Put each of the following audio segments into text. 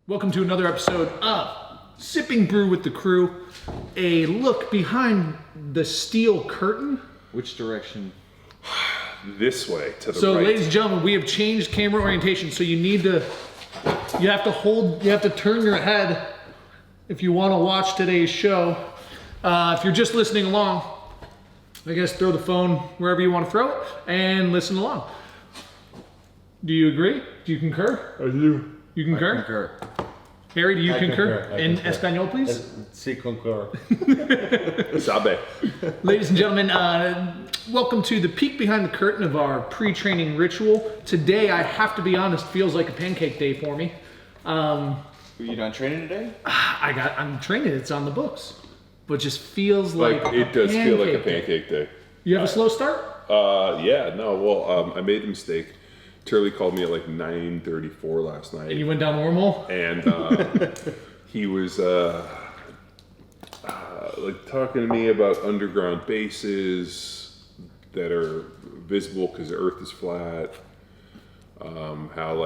Welcome to another episode of Sipping Brew with the Crew. A look behind the steel curtain. Which direction? This way, to the So, right. ladies and gentlemen, we have changed camera orientation. So you have to turn your head if you want to watch today's show. If you're just listening along, I guess throw the phone wherever you want to throw it and listen along. Do you agree? Do you concur? I do. You concur? I concur. Harry, do you I concur? concur. I In concur. Espanol, please. Si concur. Sabe. Ladies and gentlemen, welcome to the peek behind the curtain of our pre-training ritual. Today, I have to be honest, feels like a pancake day for me. Were you done training today? I'm training, it's on the books. But just feels like It does feel like a day. pancake day. You have a slow start? I made a mistake. Turley called me at like 9:34 last night. And you went down the wormhole? And he was like talking to me about underground bases that are visible because the Earth is flat. How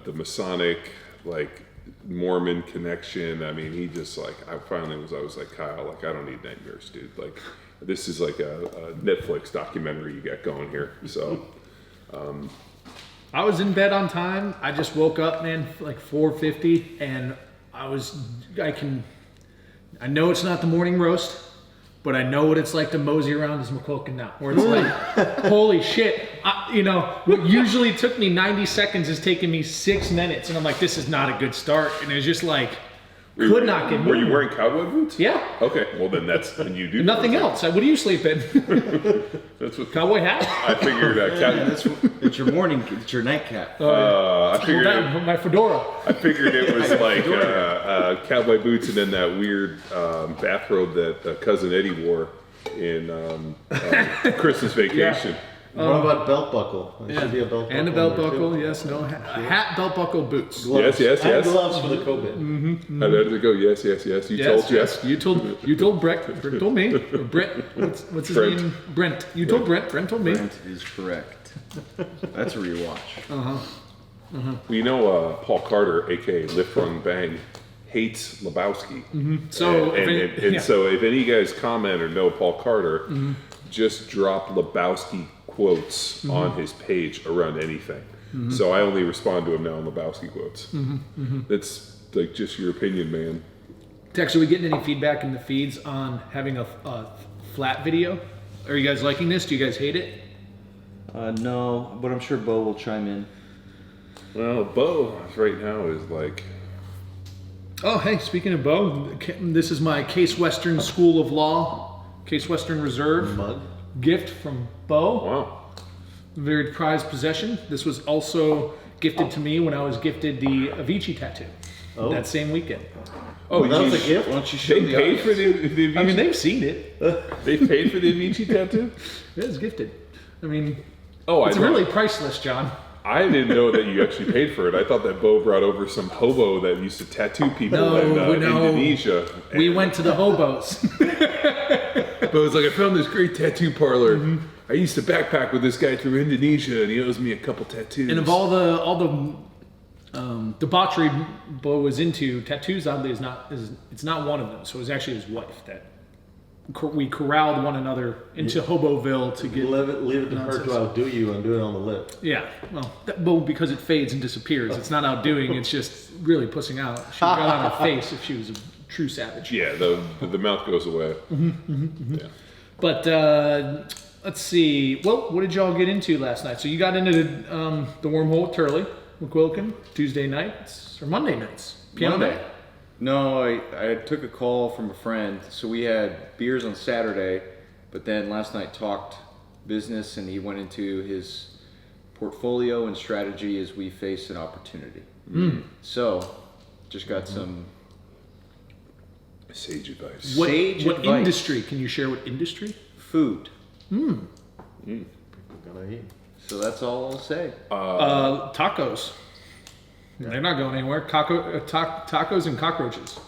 the Masonic Mormon connection. I mean, he just I was like, Kyle, like, I don't need nightmares, dude. Like, this is like a Netflix documentary you got going here. So. I was in bed on time. I just woke up, man, like 4:50, and I know it's not the morning roast, but I know what it's like to mosey around this McQuilkin now, where it's like, holy shit, what usually took me 90 seconds is taking me 6 minutes, and I'm like, this is not a good start, and it's just like, could not get moved. Were you wearing cowboy boots? Yeah. Okay, well then you do. Nothing else. What do you sleep in? That's what Cowboy hat? I figured. It's your morning. It's your nightcap. I figured. My fedora. I figured it was like cowboy boots and then that weird bathrobe that cousin Eddie wore in Christmas Vacation. What about belt buckle? There should be a belt buckle. And a belt in there, buckle, too. yes, no. A hat, belt buckle, boots. Gloves. Yes. And gloves for the COVID. How did it go? Yes. You told Jess. You told Brett. Brett told me. Or Brett. What's his Brent. name? Brent. You told Brent. Brent told me. Brent is correct. That's a rewatch. Well, Paul Carter, aka Lift Run Bang, hates Lebowski. So, So if any of you guys comment or know Paul Carter, just drop Lebowski quotes on his page around anything. So I only respond to him now on Lebowski quotes. That's like just your opinion, man. Tex, are we getting any feedback in the feeds on having a flat video? Are you guys liking this? Do you guys hate it? No, but I'm sure Bo will chime in. Well, Bo right now is like, Oh, hey, speaking of Bo, this is my Case Western School of Law, Case Western Reserve Mug. gift from Bo. wow. Very prized possession. This was also gifted to me when I was gifted the Avicii tattoo that same weekend. Oh, That was a gift? Why don't you show They the paid audience? for the Avicii? I mean, they've seen it. They paid for the Avicii tattoo? It was gifted. I mean, Oh, it's really priceless, John. I didn't know that you actually paid for it. I thought that Bo brought over some hobo that used to tattoo people No, in no. Indonesia. We went to the hobos. But was like, I found this great tattoo parlor. I used to backpack with this guy through Indonesia, and he owes me a couple tattoos. And of all the debauchery Bo was into, tattoos oddly it's not one of them. So it was actually his wife that we corralled one another into Hoboville to get. Leave it to her to outdo you and do it on the lip. Yeah, well, because it fades and disappears. It's not outdoing. It's just really pussing out. She got on her face if she was a true savage. yeah, the mouth goes away. Yeah. But let's see. Well, what did y'all get into last night? So you got into the wormhole with Turley McQuilkin Tuesday nights or Monday nights? Piano Monday. day? No, I took a call from a friend. So we had beers on Saturday, but then last night talked business, and he went into his portfolio and strategy as we face an opportunity. So just got some Sage advice. What sage advice. industry? Can you share what industry? Food. Gonna eat. So that's all I'll say. Tacos. They're not going anywhere. Tacos and cockroaches.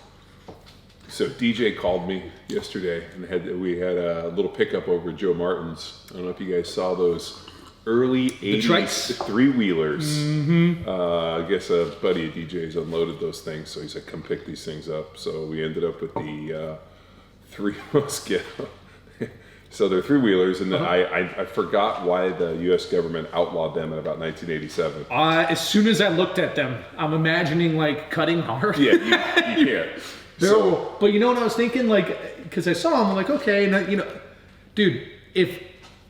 So DJ called me yesterday, and we had a little pickup over at Joe Martin's. I don't know if you guys saw those early trikes? 80s three-wheelers. I guess a buddy of DJ's unloaded those things, so he said, come pick these things up. So we ended up with the three Mosquito. So they're three-wheelers, and I forgot why the U.S. government outlawed them in about 1987. As soon as I looked at them, I'm imagining like cutting hard. Yeah, you can't. So, but you know what I was thinking? Like, because I saw them, I'm like, okay, and you know, dude, if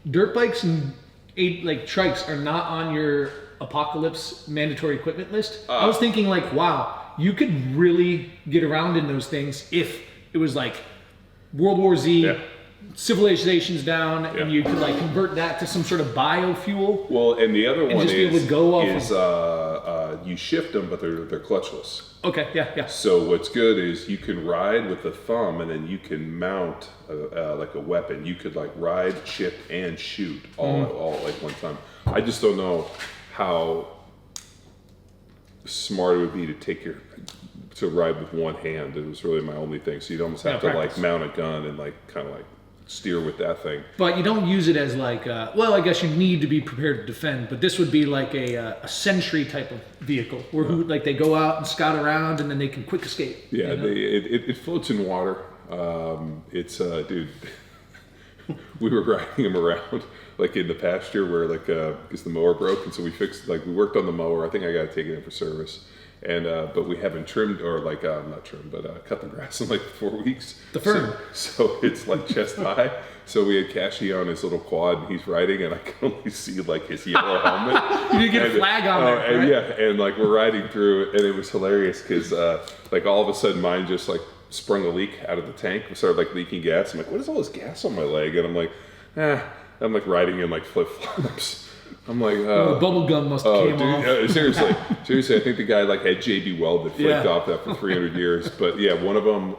dirt bikes and trikes are not on your apocalypse mandatory equipment list, I was thinking like, wow, you could really get around in those things if it was like World War Z. Yeah. Civilization's down, and you could like convert that to some sort of biofuel. Well, and the other one just be able to go off is you shift them, but they're clutchless. Okay, yeah. So what's good is you can ride with the thumb, and then you can mount like a weapon. You could like ride, shift, and shoot all like one time. I just don't know how smart it would be to ride with one hand. It was really my only thing. So you'd almost have to practice. like mount a gun and like kind of like steer with that thing. But you don't use it as like, well, I guess you need to be prepared to defend, but this would be like a sentry type of vehicle where like they go out and scout around and then they can quick escape. Yeah, you know? it floats in water. Dude, we were riding him around like in the pasture where like, because the mower broke, and so we worked on the mower. I think I got to take it in for service. And but we haven't trimmed or like not trimmed, but cut the grass in like 4 weeks. The fern. So it's like chest high. So we had Cashy on his little quad, and he's riding, and I can only see like his yellow helmet. You did get a flag on there, and right? yeah, and like we're riding through, and it was hilarious because like all of a sudden mine just like sprung a leak out of the tank. We started like leaking gas. I'm like, what is all this gas on my leg? And I'm like, I'm like riding in like flip flops. I'm like, the bubble gum must have came off. Seriously, I think the guy like had JB Weld that flaked off that for 300 years. But yeah, one of them,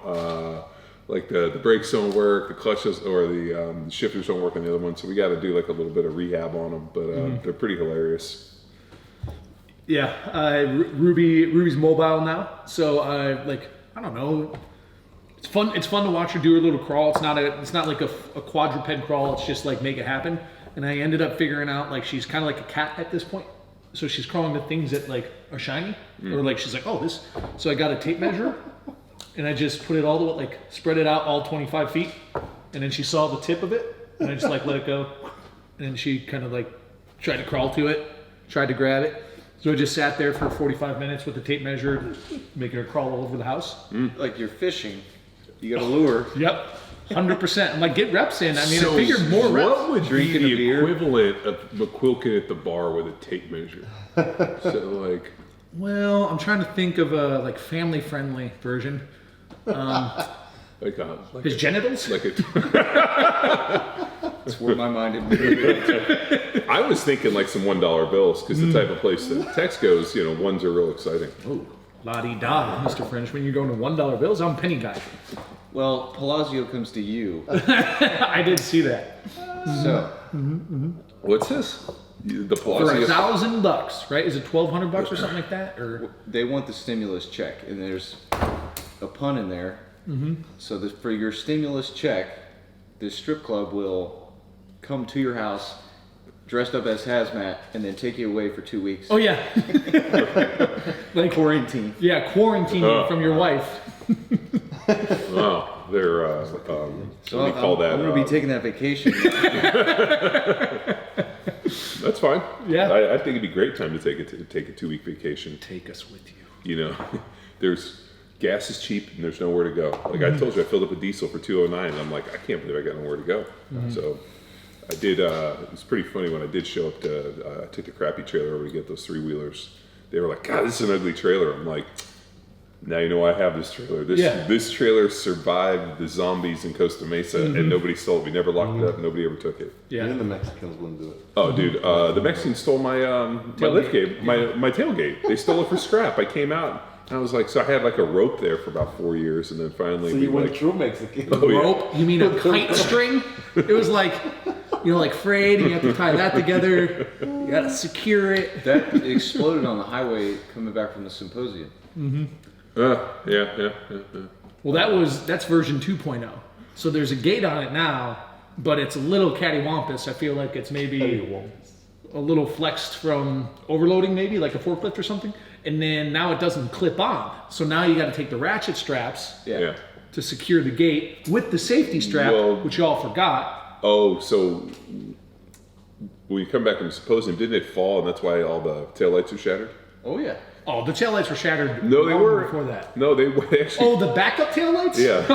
like the brakes don't work, the clutches or the shifters don't work on the other one. So we got to do like a little bit of rehab on them. But they're pretty hilarious. Yeah, Ruby's mobile now, so I don't know. It's fun. It's fun to watch her do her little crawl. It's not like a quadruped crawl. It's just like make it happen. And I ended up figuring out like she's kind of like a cat at this point. So she's crawling to things that like are shiny, or like she's like, oh this. So I got a tape measure, and I just put it all the way, like spread it out all 25 feet, and then she saw the tip of it, and I just like let it go, and then she kind of like tried to crawl to it, tried to grab it. So I just sat there for 45 minutes with the tape measure, making her crawl all over the house. Like you're fishing, you got a lure. Yep. 100%. I'm like, get reps in. I mean, I figured more reps. What would Drinking be a the beer? equivalent of McQuilkin at the bar with a tape measure? So like, Well, I'm trying to think of a like family-friendly version. like His genitals? like a. That's where my mind immediately. I was thinking like some $1 bills because the type of place that Tex goes, ones are real exciting. Oh, la-di-da, Mr. Frenchman. You're going to $1 bills? I'm penny guy. Well, Palazzo comes to you. I did see that. So, What's this? The For Palazzo. $1,000, right? Is it $1,200 or something like that? Or they want the stimulus check, and there's a pun in there. So for your stimulus check, this strip club will come to your house dressed up as hazmat and then take you away for 2 weeks. oh yeah, like Quarantine. yeah, quarantine you from your wife. Oh, they're So what do you call that? I'm going to be taking that vacation. That's fine. Yeah. I think it'd be a great time to take a 2-week vacation. Take us with you. There's gas is cheap and there's nowhere to go. Like I told you, I filled up a diesel for $2.09 and I'm like, I can't believe I got nowhere to go. So I did. It was pretty funny when I did show up to. I took the crappy trailer over to get those 3-wheelers. They were like, God, this is an ugly trailer. I'm like, now you know why I have this trailer. This trailer survived the zombies in Costa Mesa and nobody stole it. We never locked it up. Nobody ever took it. Yeah. Even the Mexicans wouldn't do it. Oh, dude, the Mexicans stole my my lift gate, my tailgate. They stole it for scrap. I came out and I was like, so I had like a rope there for about 4 years, and then finally So we you went like, true Mexican. Oh, yeah. Rope? You mean a kite string? It was like, like frayed, and you have to tie that together. You gotta secure it. That exploded on the highway coming back from the symposium. yeah. Well, that's version 2.0. So there's a gate on it now, but it's a little cattywampus. I feel like it's maybe a little flexed from overloading, maybe like a forklift or something. And then now it doesn't clip on. So now you got to take the ratchet straps Yeah. to secure the gate with the safety strap, which you all forgot. Oh, so when you come back from symposium, didn't it fall and that's why all the taillights are shattered? Oh yeah. Oh, the taillights were shattered No, they long weren't. before that. No, they actually. Oh, the backup taillights? Yeah.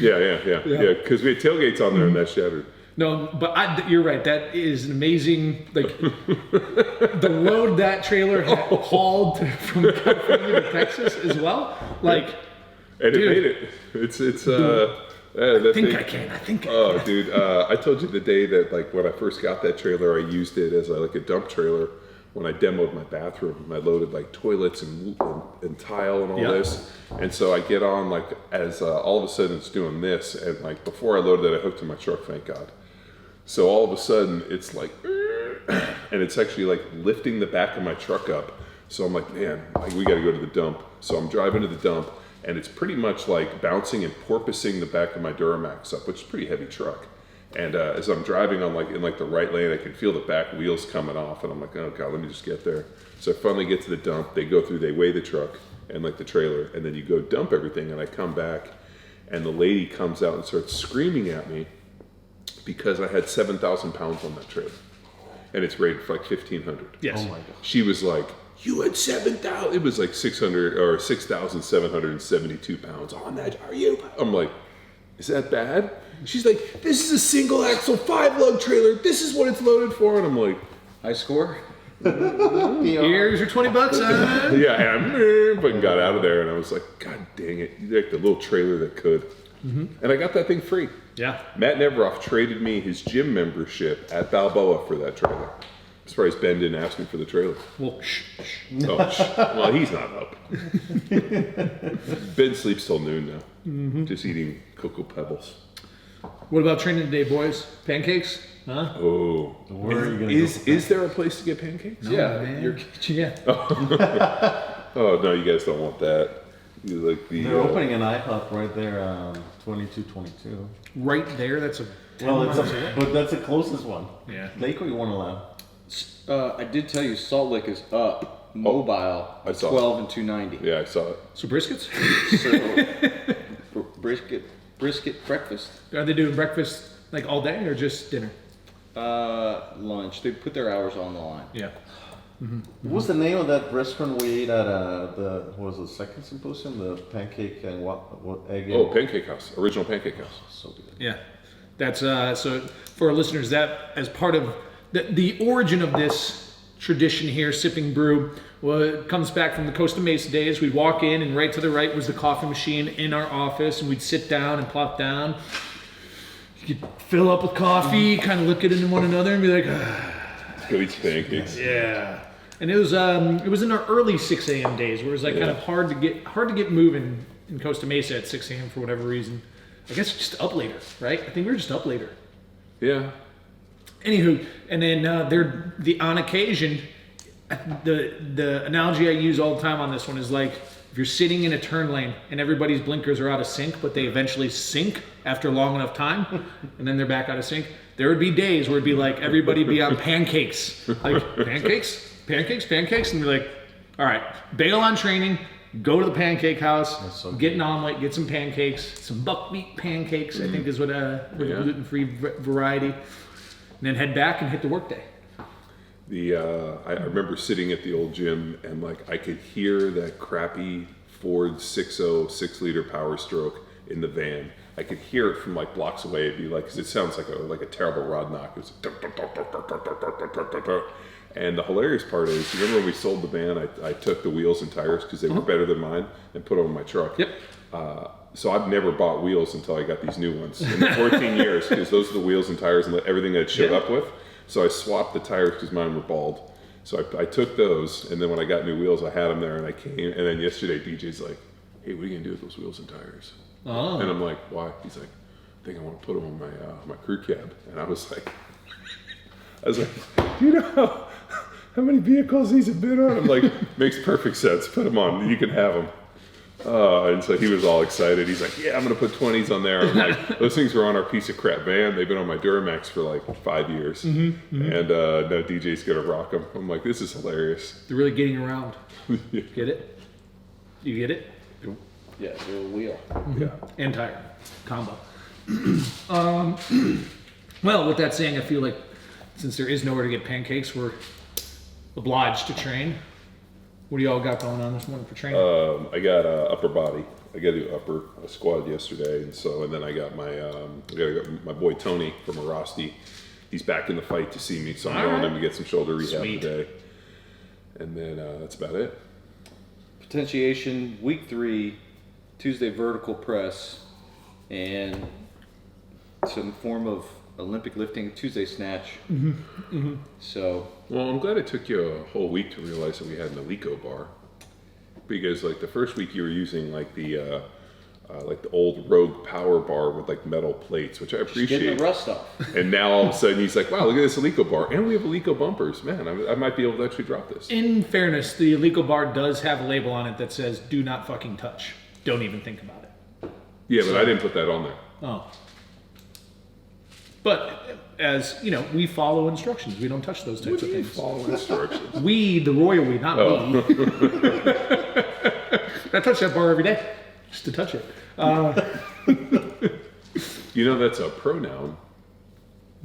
Yeah. Because we had tailgates on there and that shattered. No, but you're right. That is an amazing, like, the load that trailer had hauled from California to Texas as well. Like, And dude, it made it. It's I think I Oh, dude, I told you the day that, like, when I first got that trailer, I used it as a dump trailer. When I demoed my bathroom, I loaded like toilets and tile and all this. And so I get on like as all of a sudden it's doing this, and like before I loaded it, I hooked to my truck. Thank God. So all of a sudden it's like, and it's actually like lifting the back of my truck up. So I'm like, man, we got to go to the dump. So I'm driving to the dump, and it's pretty much like bouncing and porpoising the back of my Duramax up, which is a pretty heavy truck. And as I'm driving on in the right lane, I can feel the back wheels coming off, and I'm like, oh God, let me just get there. So I finally get to the dump. They go through, they weigh the truck and like the trailer, and then you go dump everything. And I come back, and the lady comes out and starts screaming at me because I had 7,000 pounds on that trailer, and it's rated for like 1,500. yes. Oh my God. She was like, you had 7,000. It was like 600 or 6,772 pounds on that. Are you? I'm like, is that bad? She's like, this is a single axle 5-lug trailer. This is what it's loaded for. And I'm like, High score. Here's your $20, huh? yeah, and I fucking got out of there, and I was like, God dang it, like the little trailer that could. And I got that thing free. Yeah. Matt Neveroff traded me his gym membership at Balboa for that trailer. I'm surprised Ben didn't ask me for the trailer. Well, shh. Oh, well, he's not up. Ben sleeps till noon now, just eating Cocoa Pebbles. What about training today, boys? Pancakes? Huh? Oh, Where are you gonna is there a place to get pancakes? Yeah. Man. Yeah. Oh no, you guys don't want that. You like the They're opening an IHOP right there, 2222. Right there. That's a. Well, but that's the closest one. Yeah. Lakewood, you won't allow. I did tell you Salt Lake is up mobile I saw 12 and 290. Yeah, I saw it. So briskets? So brisket breakfast, Are they doing breakfast like all day or just dinner? lunch. They put their hours on the line. Yeah. What's the name of that restaurant we ate at what was the second symposium? The pancake and what egg? Oh, Pancake House, original Pancake House. So good. Yeah. That's so for our listeners, that as part of the origin of this tradition here, sipping brew, well, it comes back from the Costa Mesa days. We'd walk in, and right to the right was the coffee machine in our office, and we'd sit down and plop down. You could fill up with coffee, kind of look at it in one another, and be like, Let's go eat some pancakes. yeah. And it was in our early 6 a.m. days, where it was like kind of hard to get moving in Costa Mesa at 6 a.m. for whatever reason. I guess just up later, right? I think we were just up later. Yeah. Anywho, and then on occasion, the analogy I use all the time on this one is like if you're sitting in a turn lane and everybody's blinkers are out of sync, but they eventually sync after long enough time, and then they're back out of sync. There would be days where it'd be like everybody be on pancakes, like pancakes, and be like, all right, bail on training. Go to the pancake house, get an omelet, get some pancakes, some buckwheat pancakes, I think is what with a gluten-free variety, and then head back and hit the workday. I remember sitting at the old gym, and like I could hear that crappy Ford 6.0 6-liter Power Stroke in the van. I could hear it from like blocks away. It'd be like, because it sounds like a terrible rod knock. It was and the hilarious part is, you remember when we sold the van, I took the wheels and tires because they were better than mine and put them on my truck. Yep. So I've never bought wheels until I got these new ones in the 14 years, because those are the wheels and tires and everything that it showed up with. So I swapped the tires because mine were bald. So I took those, and then when I got new wheels, I had them there, and I came. And then yesterday, DJ's like, "Hey, what are you gonna do with those wheels and tires?" Oh. And I'm like, "Why?" He's like, "I think I want to put them on my crew cab." And I was like, "Do you know how many vehicles these have been on?" I'm like, "Makes perfect sense. Put them on. You can have them." And so he was all excited. He's like, yeah, I'm going to put 20s on there. I'm like, those things were on our piece of crap van. They've been on my Duramax for like 5 years. And no, DJ's going to rock them. I'm like, this is hilarious. They're really getting around. Get it? You get it? Yeah, the wheel. Yeah. And tire combo. Well, with that saying, I feel like since there is nowhere to get pancakes, we're obliged to train. What do y'all got going on this morning for training? I got upper body. I got to do upper squat yesterday, and then I got my boy Tony from Arasti. He's back in the fight to see me, so I'm going in to get some shoulder rehab today. And then that's about it. Potentiation, week 3, Tuesday vertical press, and some form of Olympic lifting, Tuesday snatch. So, Well, I'm glad it took you a whole week to realize that we had an Alico bar, because like the first week you were using like the old Rogue Power bar with like metal plates, which I appreciate. getting the rust off. And now all of a sudden he's like, wow, look at this Alico bar, and we have Alico bumpers. Man, I might be able to actually drop this. In fairness, the Alico bar does have a label on it that says, do not fucking touch. Don't even think about it. Yeah, but I didn't put that on there. Oh. But as, you know, we follow instructions. We don't touch those types of things. Follow instructions. We, the royal we, not me. I touch that bar every day just to touch it. You know that's a pronoun.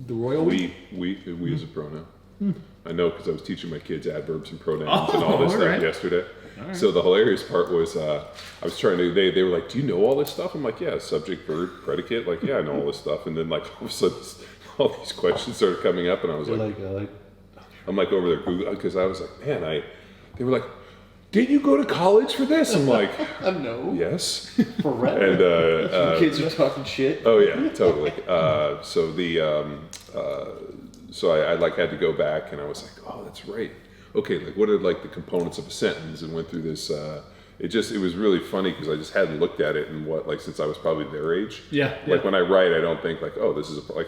The royal we? We is a pronoun. I know because I was teaching my kids adverbs and pronouns and all this stuff right. yesterday. So the hilarious part was I was trying to, they were like, do you know all this stuff? I'm like, yeah, subject, verb, predicate. Like, yeah, I know all this stuff. And then like all of a sudden all these questions started coming up and I was like, I'm like over there Google, because I was like, man, they were like, did you go to college for this? I'm like, No. yes. For real. And Kids are talking shit. oh yeah, totally. So I like had to go back and I was like, oh, that's right. Okay, like what are like the components of a sentence, and went through this. It was really funny because I just hadn't looked at it in since I was probably their age. Yeah. Like when I write, I don't think like, oh, this is I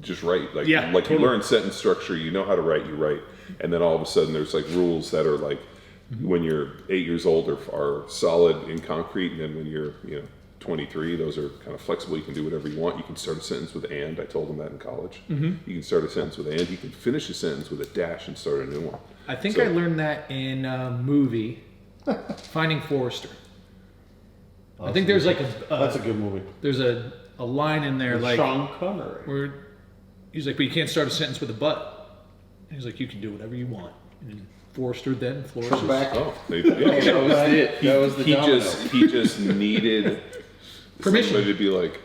just write. Like totally. You learn sentence structure, you know how to write, you write, and then all of a sudden there's like rules that are like when you're 8 years old are solid in concrete, and then when you're 23, those are kind of flexible. You can do whatever you want. You can start a sentence with and. I told them that in college. You can start a sentence with and. You can finish a sentence with a dash and start a new one. I think I learned that in a movie, Finding Forrester. I think there's like that's a good movie. There's a line in there like Sean Connery. where he's like, but you can't start a sentence with a but. And he's like, you can do whatever you want. And then Forrester then flourishes. Come back. Oh, That was it. That was the domino. He just needed Permission. somebody to be like,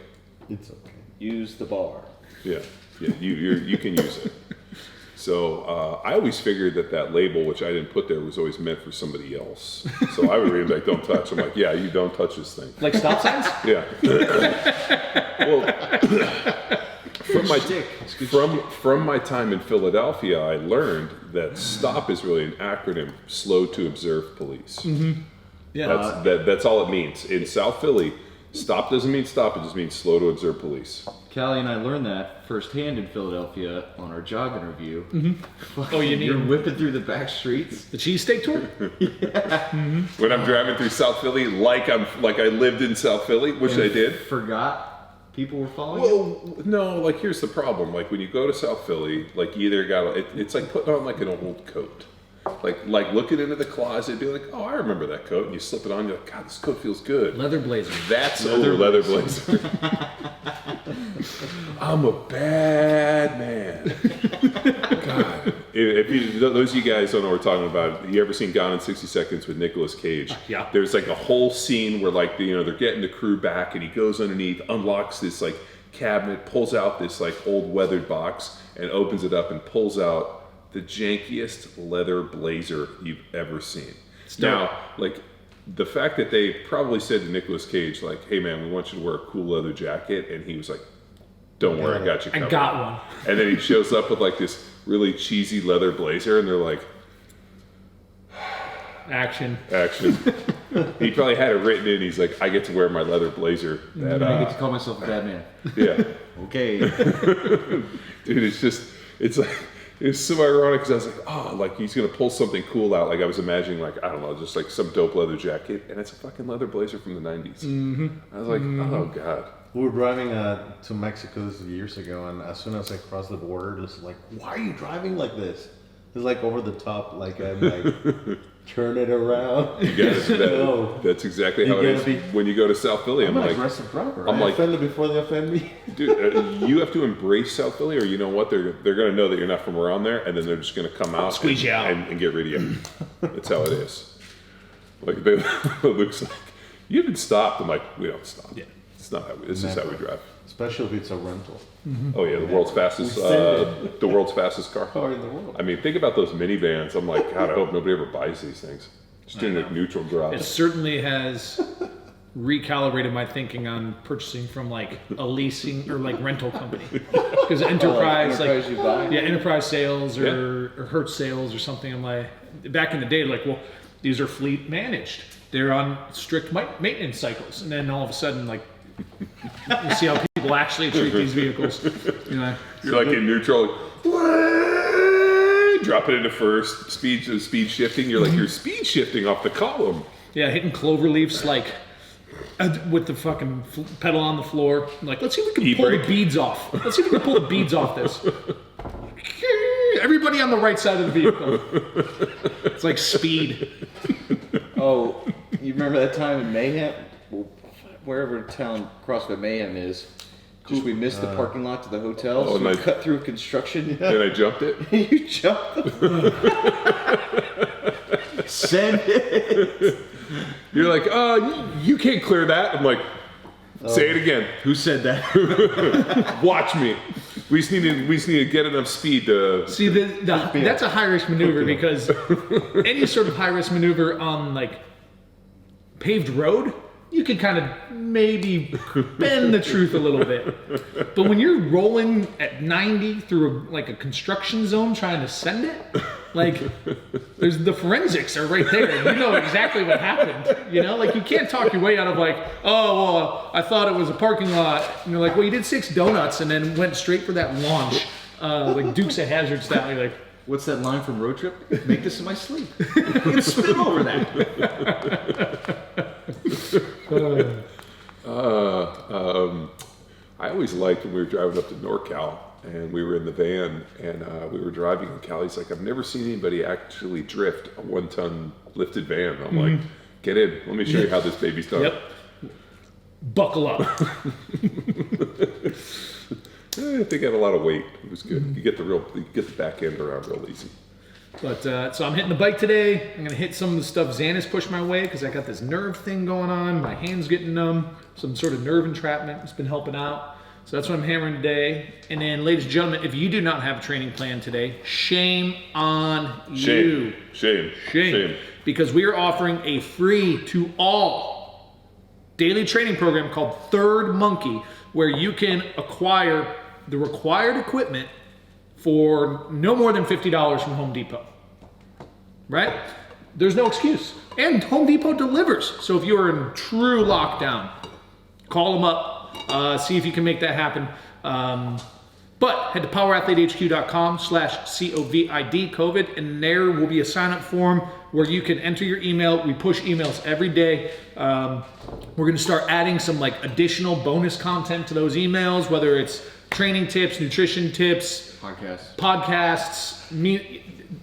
It's okay. Use the bar. yeah, you can use it. So I always figured that label, which I didn't put there, was always meant for somebody else. So I would read like, don't touch. I'm like, yeah, you don't touch this thing. Like stop signs? Yeah. Well, from my time in Philadelphia, I learned that STOP is really an acronym: Slow to Observe Police. Yeah. That's all it means. In South Philly, STOP doesn't mean stop; it just means Slow to Observe Police. Callie and I learned that firsthand in Philadelphia on our job interview. Oh, You're whipping through the back streets. The cheesesteak tour? When I'm driving through South Philly, like I lived in South Philly, which I did. Forgot people were following you? Well, no, like here's the problem. Like when you go to South Philly, like you either got it's like putting on like an old coat. Like looking into the closet, be like, oh, I remember that coat, and you slip it on, you're like, God, this coat feels good. Leather blazer. That's leather blazer. I'm a bad man. God, if those of you guys don't know what we're talking about, you ever seen Gone in 60 Seconds with Nicolas Cage? Yeah. There's like a whole scene where like they're getting the crew back, and he goes underneath, unlocks this like cabinet, pulls out this like old weathered box, and opens it up and pulls out the jankiest leather blazer you've ever seen. Now, like the fact that they probably said to Nicolas Cage, like, "Hey man, we want you to wear a cool leather jacket," and he was like, "Don't worry, I got you covered." I got one. And then he shows up with like this really cheesy leather blazer, and they're like, Action. He probably had it written in. He's like, "I get to wear my leather blazer." That I get to call myself a bad man. yeah, Okay. dude, it's like It's so ironic because I was like, oh, like he's gonna pull something cool out. Like I was imagining, like I don't know, just like some dope leather jacket, and it's a fucking leather blazer from the '90s. I was like, oh god. We were driving to Mexico this years ago, and as soon as I crossed the border, just like, why are you driving like this? It's like over the top, like I'm like, turn it around. You guys, that's exactly how it is. When you go to South Philly, I'm an like, aggressive driver. I'm I like, offend them before they offend me. dude, you have to embrace South Philly, or you know what? They're gonna know that you're not from around there, and then they're just gonna come out, Squeeze you out, and get rid of you. That's how it is. Like it looks like you haven't stopped. I'm like, we don't stop. Yeah. It's not how we. This is how we drive. Especially if it's a rental. Oh yeah, the world's fastest, the world's fastest car. Car in the world. I mean, think about those minivans. I'm like, God, I hope nobody ever buys these things. Just doing a neutral drop. It certainly has recalibrated my thinking on purchasing from like a leasing or like rental company, because enterprise, Enterprise you buy? yeah, enterprise sales or Hertz sales or something. I'm like, back in the day, like, well, these are fleet managed. They're on strict maintenance cycles, and then all of a sudden, like, you see how people actually treat these vehicles. You know, You're like in neutral, drop it into first, speed shifting. You're like, you're speed shifting off the column. yeah, hitting clover leaves like with the fucking pedal on the floor. I'm like, let's see if we can pull the beads off. Let's see if we can pull the beads off this. Everybody on the right side of the vehicle. It's like speed. Oh, you remember that time in Mayhem? Wherever town CrossFit Mayhem is. Just we missed the parking lot to the hotel, so we cut through construction. And I jumped it. You jumped. Send it. You're like, oh, you can't clear that. I'm like, say it again. Who said that? Watch me. We just need to get enough speed to See, that's a high risk maneuver, because any sort of high risk maneuver on like paved road, you can kind of maybe bend the truth a little bit. But when you're rolling at 90 through a construction zone trying to send it, like, there's the forensics are right there. You know exactly what happened. You know, like, you can't talk your way out of like, oh, well, I thought it was a parking lot. And you're like, well, you did 6 donuts and then went straight for that launch, like Dukes of Hazzard style. You're like, What's that line from Road Trip? Make this in my sleep. You can spit over that. I always liked when we were driving up to NorCal and we were in the van and we were driving, and Callie's like, I've never seen anybody actually drift a 1-ton lifted van. I'm like, get in, let me show you how this baby's done. yep, buckle up. They got a lot of weight. It was good. You get the back end around real easy. But so I'm hitting the bike today. I'm gonna hit some of the stuff Xana's pushed my way, because I got this nerve thing going on. My hand's getting numb. Some sort of nerve entrapment. It's been helping out. So that's what I'm hammering today. And then, ladies and gentlemen, if you do not have a training plan today, shame on you. Shame. Because we are offering a free to all daily training program called Third Monkey, where you can acquire the required equipment for no more than $50 from Home Depot. Right? There's no excuse. And Home Depot delivers. So if you are in true lockdown, call them up, see if you can make that happen. But head to powerathletehq.com/COVID, COVID, and there will be a sign-up form where you can enter your email. We push emails every day. We're going to start adding some additional bonus content to those emails, whether it's training tips, nutrition tips, podcasts,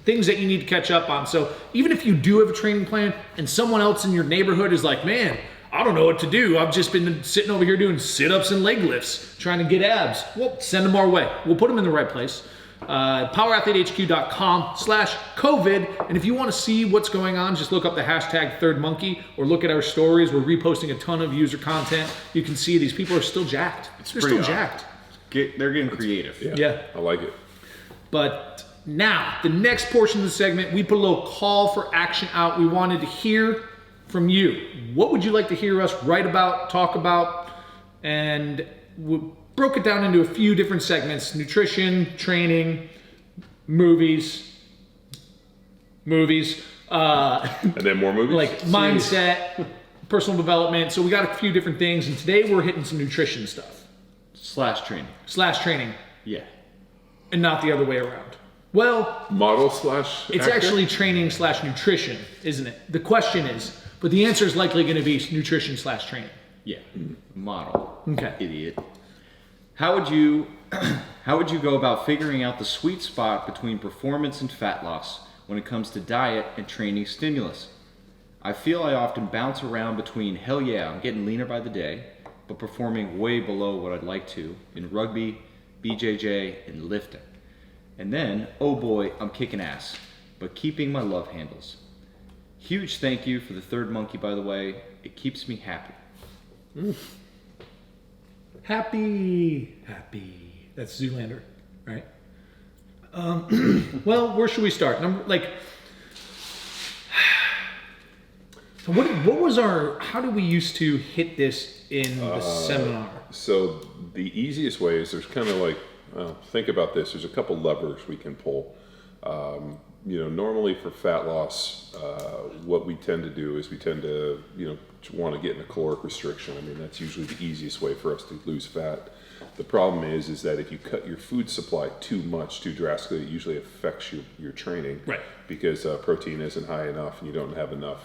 things that you need to catch up on. So even if you do have a training plan and someone else in your neighborhood is like, man, I don't know what to do. I've just been sitting over here doing sit-ups and leg lifts, trying to get abs. Well, send them our way. We'll put them in the right place. powerathletehq.com/COVID. And if you want to see what's going on, just look up the hashtag Third Monkey or look at our stories. We're reposting a ton of user content. You can see these people are still jacked. They're still jacked. They're getting creative. Yeah. I like it. But now, the next portion of the segment, we put a little call for action out. We wanted to hear from you. What would you like to hear us write about, talk about? And we broke it down into a few different segments: nutrition, training, movies, and then more movies? like mindset, personal development. So we got a few different things, and today we're hitting some nutrition stuff. /training. /training. Yeah. And not the other way around. Well, Model slash it's actor? actually training / nutrition, isn't it? The question is, but the answer is likely going to be nutrition / training. Yeah, model. Okay. Idiot. How would you go about figuring out the sweet spot between performance and fat loss when it comes to diet and training stimulus? I feel I often bounce around between hell yeah, I'm getting leaner by the day, but performing way below what I'd like to in rugby, BJJ, and lifting. And then, oh boy, I'm kicking ass, but keeping my love handles. Huge thank you for the third monkey, by the way. It keeps me happy. Happy. That's Zoolander, right? Well, where should we start? What was how did we used to hit this in the seminar? So the easiest way is there's kind of like, think about this. There's a couple levers we can pull. Normally for fat loss, what we tend to do is we tend to, want to get in a caloric restriction. I mean, that's usually the easiest way for us to lose fat. The problem is that if you cut your food supply too much, too drastically, it usually affects your training. Right. Because protein isn't high enough and you don't have enough,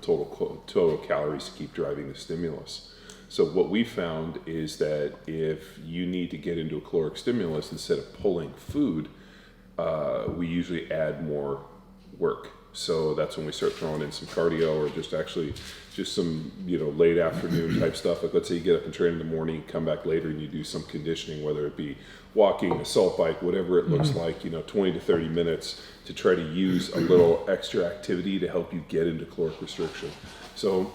total calories to keep driving the stimulus. So what we found is that if you need to get into a caloric stimulus instead of pulling food, we usually add more work. So that's when we start throwing in some cardio or just some, late afternoon type stuff. Like let's say you get up and train in the morning, you come back later and you do some conditioning, whether it be walking, assault bike, whatever it looks like, 20 to 30 minutes to try to use a little extra activity to help you get into caloric restriction. So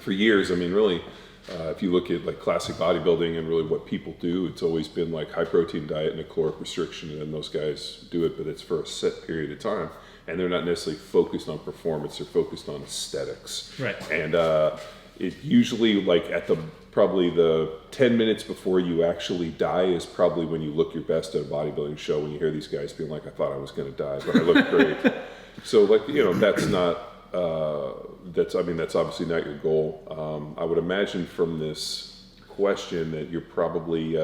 for years, I mean, really, if you look at like classic bodybuilding and really what people do, it's always been like high protein diet and a caloric restriction, and then those guys do it, but it's for a set period of time, and they're not necessarily focused on performance; they're focused on aesthetics. Right. And it usually like probably the 10 minutes before you actually die is probably when you look your best at a bodybuilding show. When you hear these guys being like, "I thought I was going to die, but I look great." So like that's not. That's obviously not your goal. I would imagine from this question that you're probably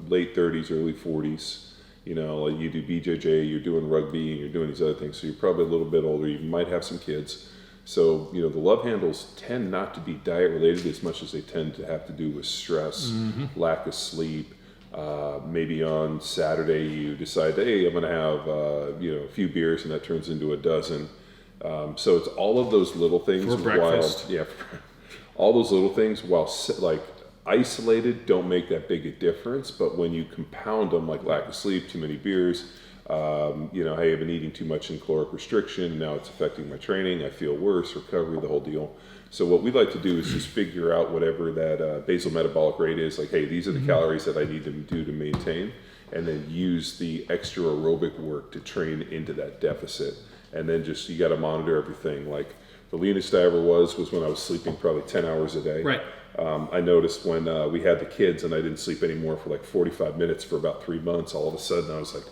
late 30s, early 40s. Like you do BJJ, you're doing rugby, and you're doing these other things. So you're probably a little bit older. You might have some kids. So the love handles tend not to be diet related as much as they tend to have to do with stress, lack of sleep. Maybe on Saturday you decide, hey, I'm going to have a few beers, and that turns into a dozen. So it's all of those little things for breakfast. All those little things while like isolated don't make that big a difference, but when you compound them, like lack of sleep, too many beers, hey, I've been eating too much in caloric restriction, now it's affecting my training, I feel worse, recovery, the whole deal. So what we like to do is just figure out whatever that basal metabolic rate is, like, hey, these are the calories that I need to do to maintain, and then use the extra aerobic work to train into that deficit. And then you got to monitor everything. Like the leanest I ever was when I was sleeping probably 10 hours a day. Right. I noticed when we had the kids and I didn't sleep anymore for like 45 minutes for about 3 months, all of a sudden I was like,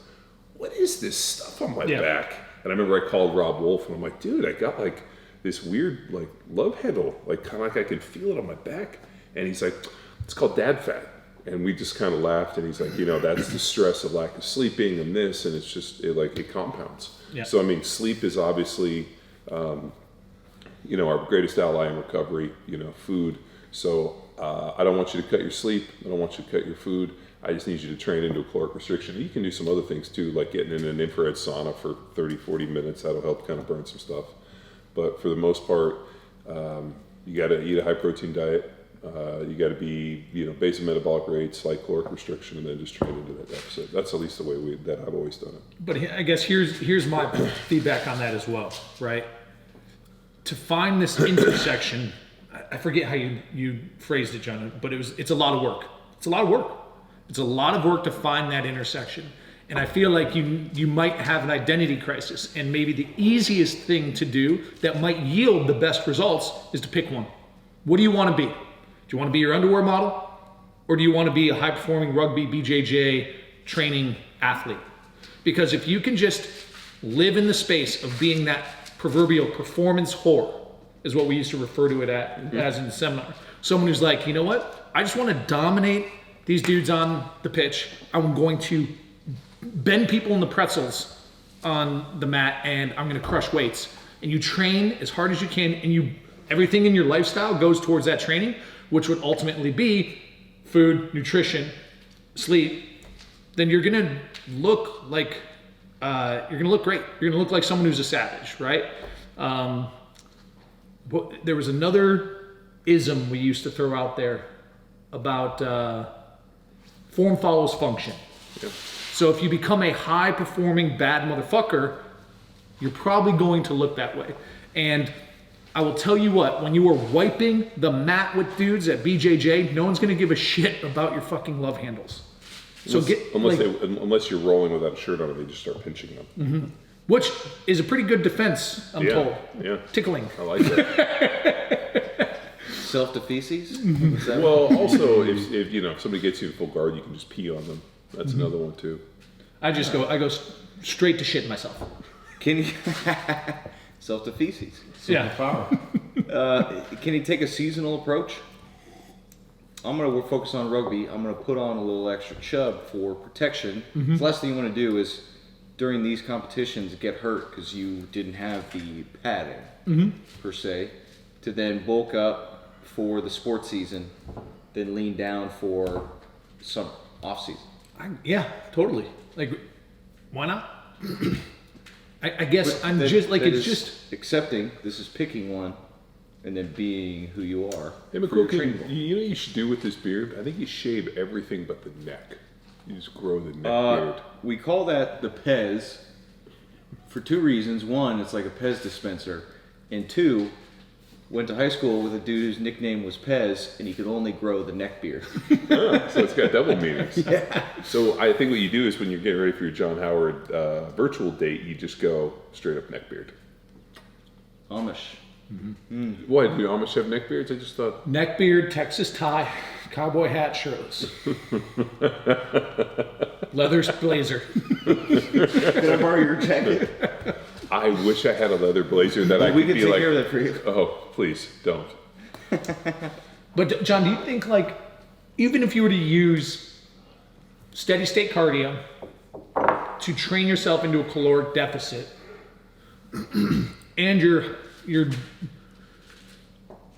what is this stuff on my back? And I remember I called Rob Wolf and I'm like, dude, I got like this weird like love handle, like kind of like I could feel it on my back. And he's like, it's called dad fat. And we just kind of laughed, and he's like, that's the stress of lack of sleeping and this, and it's just, it compounds. Yeah. So, I mean, sleep is obviously, our greatest ally in recovery, food. So, I don't want you to cut your sleep. I don't want you to cut your food. I just need you to train into a caloric restriction. You can do some other things too, like getting in an infrared sauna for 30, 40 minutes. That'll help kind of burn some stuff. But for the most part, you got to eat a high protein diet. You got to be, basal metabolic rate, slight caloric restriction, and then just train into that deficit. That's at least the way that I've always done it. But I guess here's my feedback on that as well, right? To find this intersection, I forget how you phrased it, John, but it's a lot of work. It's a lot of work. It's a lot of work to find that intersection. And I feel like you might have an identity crisis, and maybe the easiest thing to do that might yield the best results is to pick one. What do you want to be? Do you want to be your underwear model? Or do you want to be a high-performing rugby, BJJ training athlete? Because if you can just live in the space of being that proverbial performance whore, is what we used to refer to it as in the seminar. Someone who's like, you know what? I just want to dominate these dudes on the pitch. I'm going to bend people in the pretzels on the mat and I'm going to crush weights, and you train as hard as you can, and everything in your lifestyle goes towards that training, which would ultimately be food, nutrition, sleep, then you're going to look like you're going to look great. You're going to look like someone who's a savage, right? But there was another ism we used to throw out there about form follows function. Yep. So if you become a high performing bad motherfucker, you're probably going to look that way. And I will tell you what, when you are wiping the mat with dudes at BJJ, no one's going to give a shit about your fucking love handles. So unless you're rolling without a shirt on, and they just start pinching them. Mm-hmm. Which is a pretty good defense, I'm told. Yeah. Tickling. I like that. Self-defeces? Well, also, if somebody gets you in full guard, you can just pee on them. That's another one too. I go straight to shit myself. Can you self-defeces? Yeah. Can you take a seasonal approach? We're focused on rugby. I'm gonna put on a little extra chub for protection. The last thing you want to do is during these competitions get hurt because you didn't have the padding per se, to then bulk up for the sports season, then lean down for some off season. Yeah, totally. Like, why not? I guess it's just accepting this is picking one, and then being who you are. Hey, for your McCool, training goal. you know what you should do with this beard? I think you shave everything but the neck. You just grow the neck beard. We call that the Pez for two reasons. One, it's like a Pez dispenser, and two, went to high school with a dude whose nickname was Pez, and he could only grow the neck beard. Oh, so it's got double meanings. Yeah. So I think what you do is when you're getting ready for your John Howard virtual date, you just go straight up neck beard. Amish. Why, do Amish have neck beards? I just thought... neck beard, Texas tie, cowboy hat, shirtless. Leather blazer. Can I borrow your jacket? I wish I had a leather blazer that I could we could be take like... care of that for you. Oh, please, don't. But John, do you think, like, even if you were to use steady state cardio to train yourself into a caloric deficit, and you're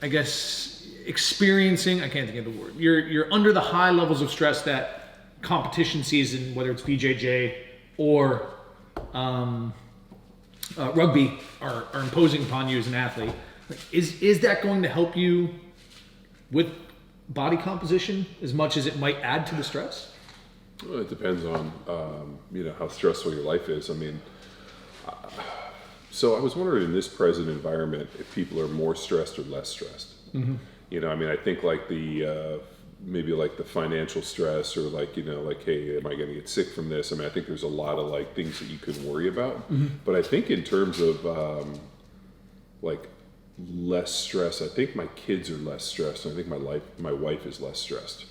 I guess experiencing, I can't think of the word, you're under the high levels of stress that competition season, whether it's BJJ or rugby, are imposing upon you as an athlete, is that going to help you with body composition as much as it might add to the stress? Well, it depends on how stressful your life is. I mean, so I was wondering in this present environment if people are more stressed or less stressed. I think like maybe like the financial stress, or like, hey, am I going to get sick from this? I mean, I think there's a lot of like things that you could worry about. But I think in terms of like less stress, I think my kids are less stressed. I think my wife is less stressed.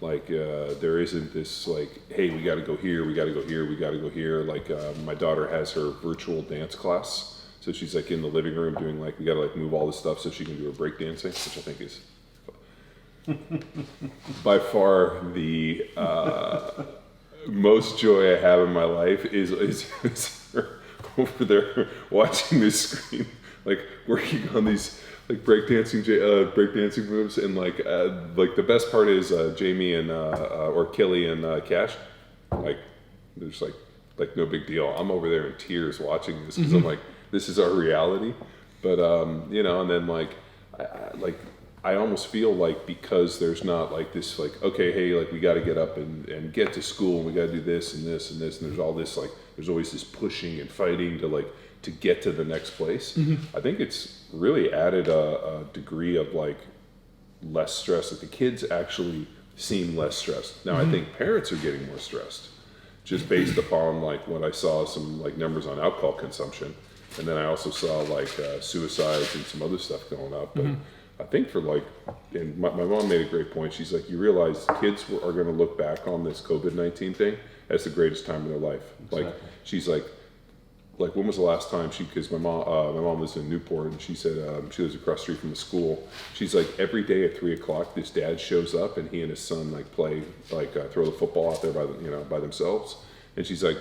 Like there isn't this like, hey, we got to go here, we got to go here, we got to go here. Like my daughter has her virtual dance class. So she's like in the living room doing like, we got to like move all this stuff so she can do her break dancing, which I think is by far the most joy I have in my life is her over there watching this screen, like working on these like breakdancing moves, and like the best part is Jamie and or Kelly and Cash, like they're just like no big deal. I'm over there in tears watching this because I'm like, this is our reality. But and then like I almost feel like, because there's not like this like, okay, hey, like we got to get up and get to school, and we got to do this and this and this, and there's all this like, there's always this pushing and fighting to get to the next place. I think it's really added a degree of like less stress. Like the kids actually seem less stressed. Now I think parents are getting more stressed, just based upon like when I saw some like numbers on alcohol consumption. And then I also saw like suicides and some other stuff going up. But I think for like, and my mom made a great point. She's like, you realize kids are going to look back on this COVID-19 thing as the greatest time in their life. Exactly. Like, she's like when was the last time because my mom lives in Newport, and she said she lives across the street from the school. She's like, every day at 3:00, this dad shows up and he and his son like play, like throw the football out there by themselves. And she's like,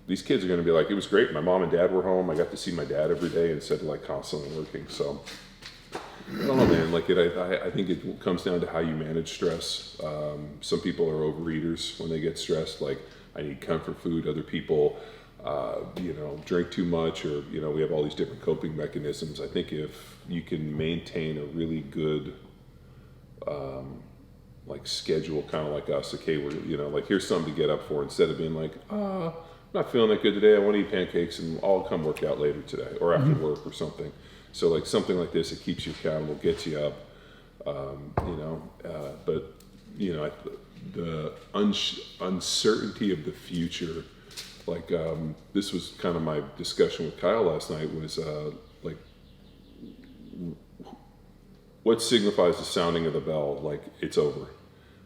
these kids are going to be like, it was great. My mom and dad were home. I got to see my dad every day instead of like constantly working. So I don't know, man. Like I think it comes down to how you manage stress. Some people are overeaters when they get stressed. Like I need comfort food. Other people, drink too much, or we have all these different coping mechanisms. I think if you can maintain a really good schedule, kind of like us. Okay, we're like here's something to get up for instead of being like, I'm not feeling that good today. I want to eat pancakes and I'll come work out later today or after work or something. So like something like this, it keeps you accountable, gets you up, but the uncertainty of the future, like this was kind of my discussion with Kyle last night was what signifies the sounding of the bell? Like it's over.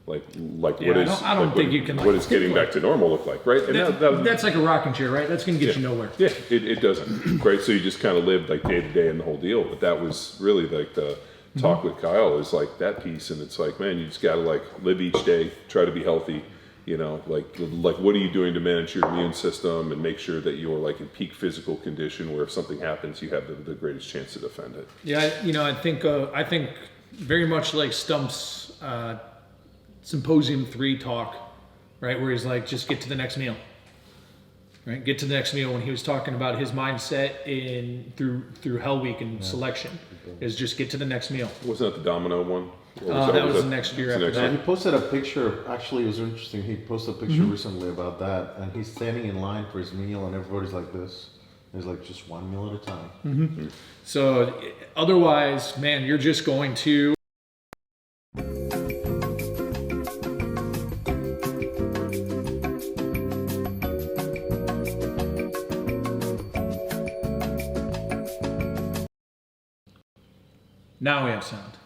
Like Yeah, I don't think you can. What does getting back to normal look like, right? And that's like a rocking chair, right? That's going to get you nowhere. Yeah, it doesn't, right? So you just kind of live like day to day in the whole deal. But that was really like the talk with Kyle is like that piece, and it's like, man, you just got to like live each day, try to be healthy. Like what are you doing to manage your immune system and make sure that you're like in peak physical condition where if something happens, you have the greatest chance to defend it. Yeah, I think very much like Stump's Symposium 3 talk, right, where he's like, just get to the next meal, right? Get to the next meal. When he was talking about his mindset through Hell Week and selection, is just get to the next meal. Wasn't that the domino one? That was the next year after that. He posted a picture. Actually, it was interesting. He posted a picture recently about that, and he's standing in line for his meal, and everybody's like this. There's like just one meal at a time. So otherwise, man, you're just going to. Now we have sound.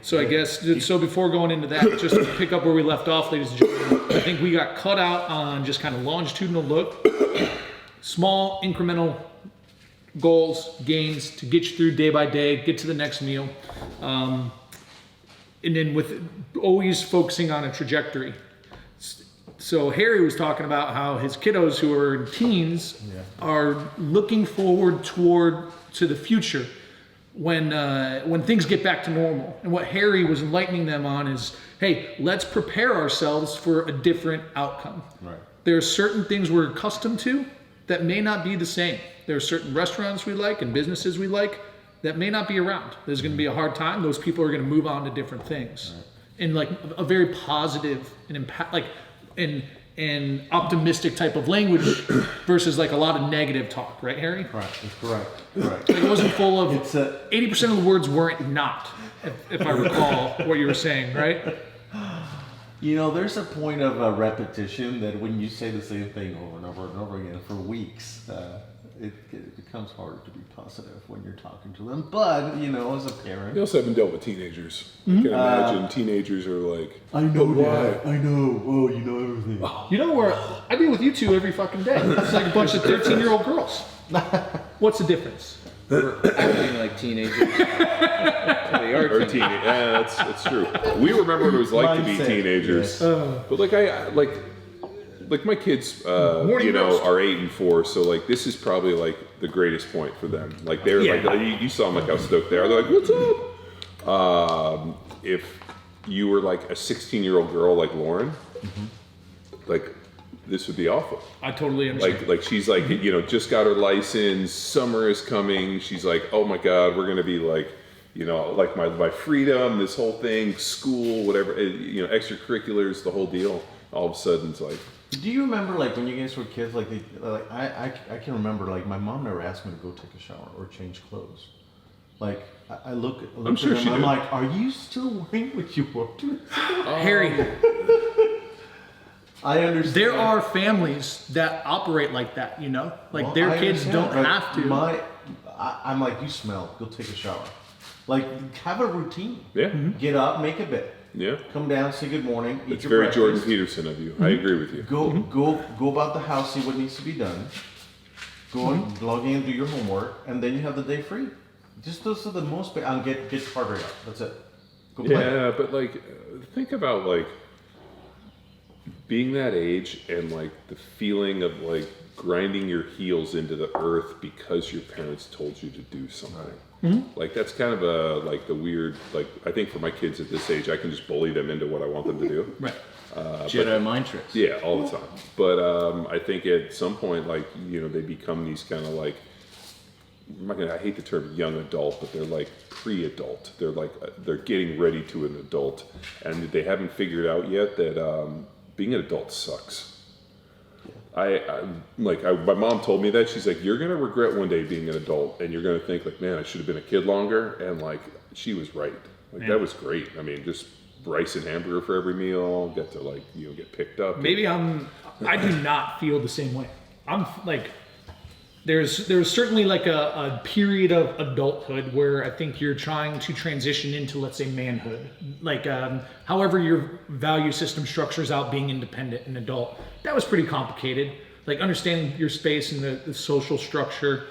So I guess, so before going into that, just to pick up where we left off, ladies and gentlemen, I think we got cut out on just kind of longitudinal look, small incremental goals, gains to get you through day by day, get to the next meal. And then with always focusing on a trajectory. So Harry was talking about how his kiddos who are teens are looking forward to the future. When things get back to normal. And what Harry was enlightening them on is, hey, let's prepare ourselves for a different outcome. Right. There are certain things we're accustomed to that may not be the same. There are certain restaurants we like and businesses we like that may not be around. There's going to be a hard time. Those people are going to move on to different things. Right. In like a very positive and impact, like and optimistic type of language versus like a lot of negative talk, right, Harry? Right, that's correct. Right. Like it wasn't full of 80% of the words weren't not, if I recall what you were saying, right? There's a point of repetition that when you say the same thing over and over and over again for weeks, it becomes harder to be positive when you're talking to them. But, as a parent... You also haven't dealt with teenagers. You can imagine teenagers are like... I know, Dad. I know. Oh, you know everything. You know where... I be with you two every fucking day. It's like a bunch of 13-year-old girls. What's the difference? We're acting like teenagers. They are teenagers. Yeah, that's true. We remember what it was like to be teenagers. Yes. But like my kids, are 8 and 4, so like this is probably like the greatest point for them. Like they're like you saw them like how stoked they are. They're like, "What's up?" If you were like a 16-year-old girl like Lauren, like this would be awful. I totally understand. Like she's like just got her license. Summer is coming. She's like, "Oh my God, we're gonna be like." Like my freedom, this whole thing, school, whatever, extracurriculars, the whole deal. All of a sudden, it's like. Do you remember like when you guys were kids? Like I can remember like my mom never asked me to go take a shower or change clothes. Like I look I'm sure at them, she I'm did. like, are you still wearing what you wore to? Harry, I understand. there are families that operate like that, Like their I kids understand, don't but have to. I'm like, you smell. Go take a shower. Like have a routine. Yeah. Get up, make a bed. Yeah. Come down, say good morning. Eat It's your very breakfast. Jordan Peterson of you. I agree with you. Go about the house, see what needs to be done. Go and log in, do your homework, and then you have the day free. Just those are the most. And get heart rate up. That's it. Go play. Yeah, but like, think about like, being that age and like the feeling of like grinding your heels into the earth because your parents told you to do something. Like that's kind of the weird, like I think for my kids at this age, I can just bully them into what I want them to do. Right. Jedi mind tricks. Yeah, all the time. But I think at some point, like, they become these kind of like, I hate the term young adult, but they're like pre-adult. They're like, they're getting ready to an adult. And they haven't figured out yet that being an adult sucks. My mom told me that. She's like, you're going to regret one day being an adult. And you're going to think like, man, I should have been a kid longer. And like, she was right. Like, that was great. I mean, just rice and hamburger for every meal, get to like, get picked up. Maybe I do not feel the same way. I'm like, there's certainly like a period of adulthood where I think you're trying to transition into, let's say, manhood. Like, however your value system structures out being independent and adult. That was pretty complicated. Like understanding your space and the social structure,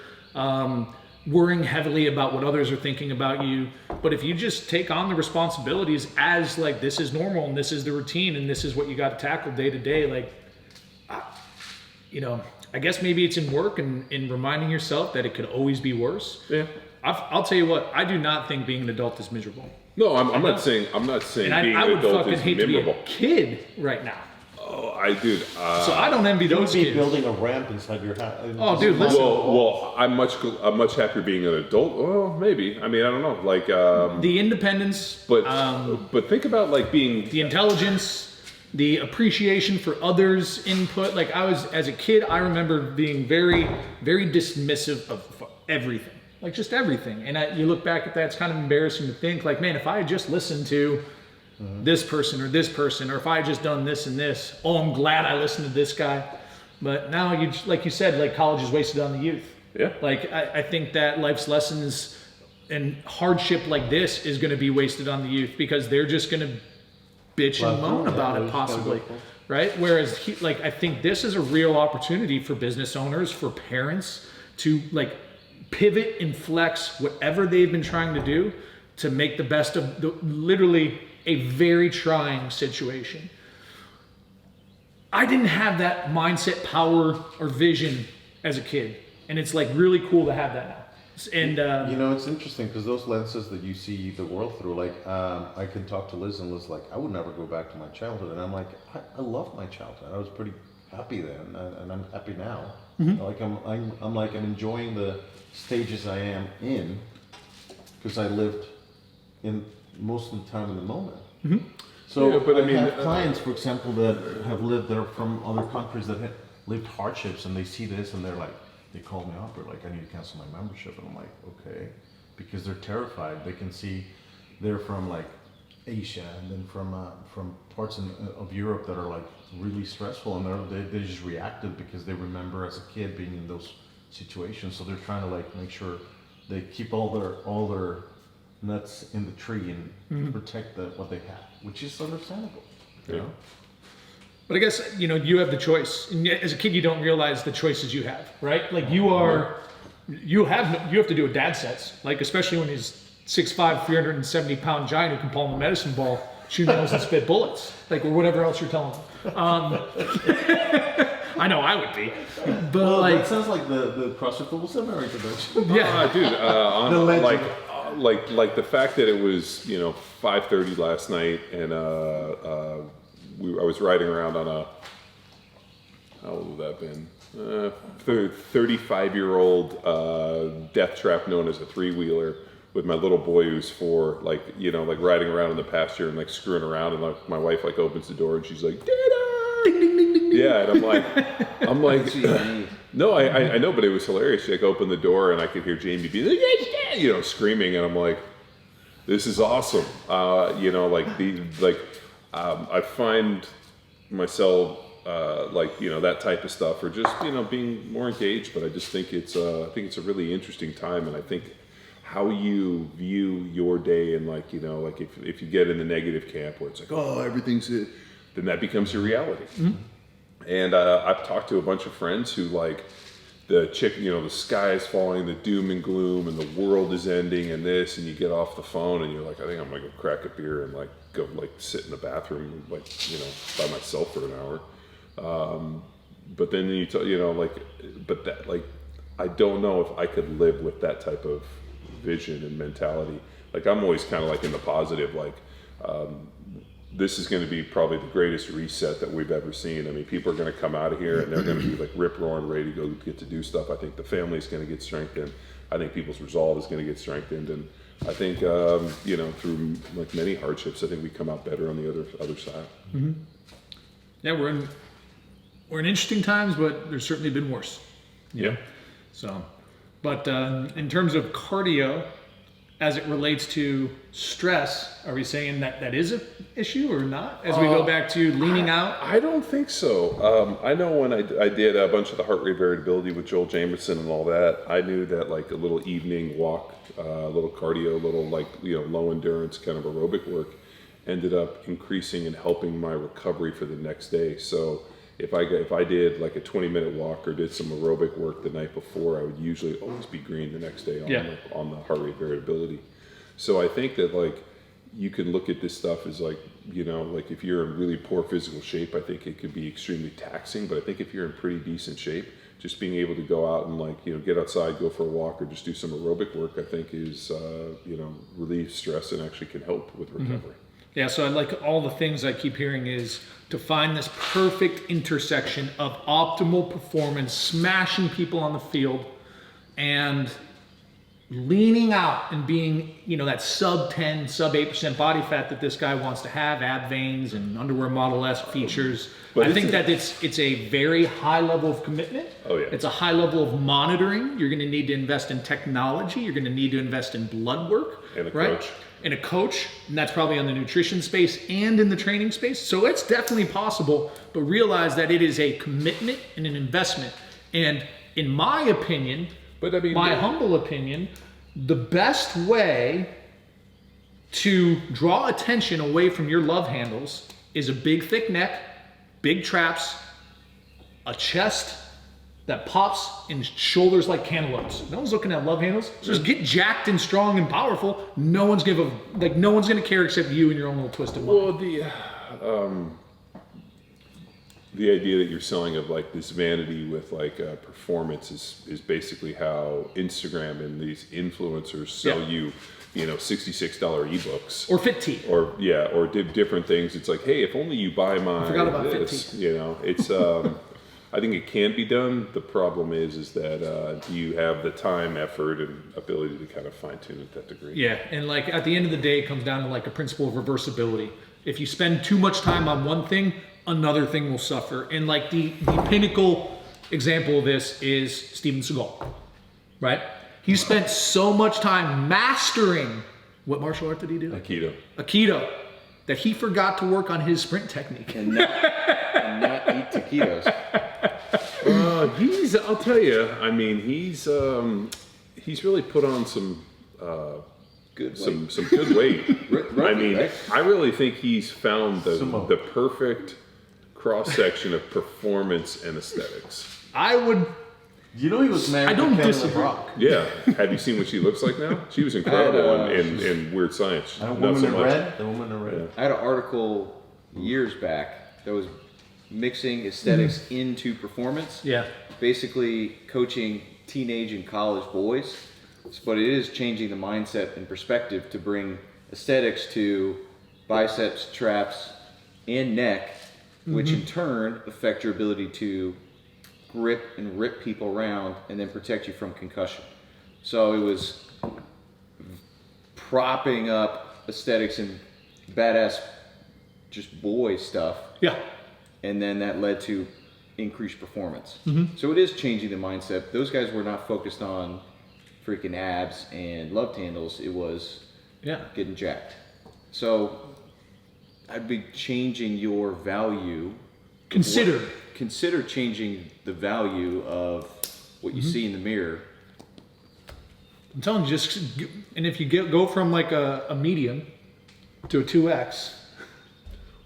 worrying heavily about what others are thinking about you. But if you just take on the responsibilities as like, this is normal and this is the routine and this is what you got to tackle day to day, like, I guess maybe it's in work and in reminding yourself that it could always be worse. Yeah. I'll tell you what, I do not think being an adult is miserable. No, I'm not saying And being I an would adult fucking is hate memorable. to be a kid right now. Oh, I did. So I don't envy You would those be kids. building a ramp inside your house. Oh, dude, listen. Well, I'm much happier being an adult. Well, maybe. I mean, I don't know. Like, The independence, but think about like being the intelligence, the appreciation for others' input. Like as a kid, I remember being very, very dismissive of everything. Like just everything. And you look back at that, it's kind of embarrassing to think like, man, if I had just listened to this person, or if I had just done this and this, oh, I'm glad I listened to this guy. But now like you said, like college is wasted on the youth. Yeah. Like I think that life's lessons and hardship like this is going to be wasted on the youth because they're just going to bitch and moan about it possibly. Right? Whereas I think this is a real opportunity for business owners, for parents to like pivot and flex whatever they've been trying to do to make the best of literally a very trying situation. I didn't have that mindset, power, or vision as a kid. And it's like really cool to have that now. And it's interesting because those lenses that you see the world through, like I can talk to Liz and Liz like, I would never go back to my childhood. And I'm like, I love my childhood. I was pretty happy then, and I'm happy now. Like I'm enjoying the stages I am in because I lived in most of the time in the moment. So Yeah, but I mean, have clients, for example, that have lived there from other countries that have lived hardships, and they see this and they're like, they call me up, they're like, I need to cancel my membership, and I'm like, okay, because they're terrified. They can see they're from like Asia and then from parts of Europe that are like really stressful, and they just reacted because they remember as a kid being in those situations. So they're trying to like make sure they keep all their nuts in the tree and protect what they have, which is understandable. You know? But I guess, you have the choice. And as a kid, you don't realize the choices you have, right? Like you have to do what dad says. Like, especially when he's 6'5", 370-pound giant who can palm a medicine ball, shoot nails and spit bullets, like, or whatever else you're telling him. I know I would be. But that sounds like the CrossFit Football Seminary production. yeah. Dude, like the fact that it was 5:30 last night, and I was riding around on a, how old would that been? 35-year-old death trap known as a three-wheeler with my little boy who's 4, like riding around in the pasture and like screwing around, and like my wife like opens the door and she's like, Dada! Ding ding ding ding. Yeah, and I'm like, no, I know, but it was hilarious. She like opened the door and I could hear Jamie be like, screaming, and I'm like, this is awesome. I find myself that type of stuff, or just being more engaged. But I just think it's a really interesting time, and I think how you view your day, and if you get in the negative camp where it's like, oh, everything's it, then that becomes your reality. And I've talked to a bunch of friends who the sky is falling, the doom and gloom, and the world is ending, and this, and you get off the phone, and you're like, I think I'm gonna go crack a beer and like go like sit in the bathroom like by myself for an hour. But then I don't know if I could live with that type of vision and mentality. Like I'm always kind of like in the positive, like this is going to be probably the greatest reset that we've ever seen. I mean, people are going to come out of here and they're going to be like rip roaring, ready to go get to do stuff. I think the family is going to get strengthened. I think people's resolve is going to get strengthened, and I think through like many hardships, I think we come out better on the other side. Mm-hmm. Yeah, we're in interesting times, but there's certainly been worse. Yeah. So, but in terms of cardio, as it relates to stress, are we saying that is an issue or not? As we go back to leaning out? I don't think so. I know when I did a bunch of the heart rate variability with Joel Jameson and all that, I knew that like a little evening walk, a little cardio, a little like, low endurance kind of aerobic work ended up increasing and helping my recovery for the next day. So if I did like a 20-minute walk or did some aerobic work the night before, I would usually always be green the next day on the heart rate variability. So I think that like you can look at this stuff as like, like if you're in really poor physical shape, I think it could be extremely taxing. But I think if you're in pretty decent shape, just being able to go out and like, get outside, go for a walk, or just do some aerobic work, I think is, relieve stress and actually can help with recovery. Mm-hmm. Yeah, so I like all the things I keep hearing is to find this perfect intersection of optimal performance, smashing people on the field, and leaning out and being, that sub 10, sub 8% body fat that this guy wants to have, ab veins and underwear Model S features. But I think that it's a very high level of commitment. Oh, yeah. It's a high level of monitoring. You're going to need to invest in technology. You're going to need to invest in blood work. And a right? coach. And a coach, and that's probably on the nutrition space and in the training space. So it's definitely possible, but realize that it is a commitment and an investment. And in my opinion, my humble opinion, the best way to draw attention away from your love handles is a big thick neck, big traps, a chest that pops, and shoulders like cantaloupes. No one's looking at love handles. Just get jacked and strong and powerful. No one's gonna care except you and your own little twisted mind. Well, the idea that you're selling of like this vanity with like performance is basically how Instagram and these influencers sell you, $66 ebooks or Fit Tea, or different things. It's like, hey, if only you buy my I forgot about this, Fit Tea. It's. I think it can be done. The problem is that do you have the time, effort, and ability to kind of fine tune it to that degree? Yeah, and like at the end of the day, it comes down to like a principle of reversibility. If you spend too much time on one thing, another thing will suffer. And like the pinnacle example of this is Steven Seagal, right? He spent so much time mastering, what martial art did he do? Aikido, that he forgot to work on his sprint technique. And not eat taquitos. I'll tell you, I mean, he's really put on some good weight. Right, I mean, right? I really think he's found the perfect cross section of performance and aesthetics. He was married I don't to Kelly disagree. LeBrock. Yeah. Have you seen what she looks like now? She was incredible in Weird Science. The Not woman so in much. red. The woman in red. Yeah. I had an article years back that was mixing aesthetics into performance. Yeah. Basically coaching teenage and college boys. But it is changing the mindset and perspective to bring aesthetics to biceps, traps, and neck, which in turn affect your ability to grip and rip people around and then protect you from concussion. So it was propping up aesthetics and badass just boy stuff. Yeah. And then that led to increased performance. So it is changing the mindset. Those guys were not focused on freaking abs and love handles. It was getting jacked. So I'd be changing your value. Consider changing the value of what you see in the mirror. I'm telling you, and if you go from like a medium to a 2X,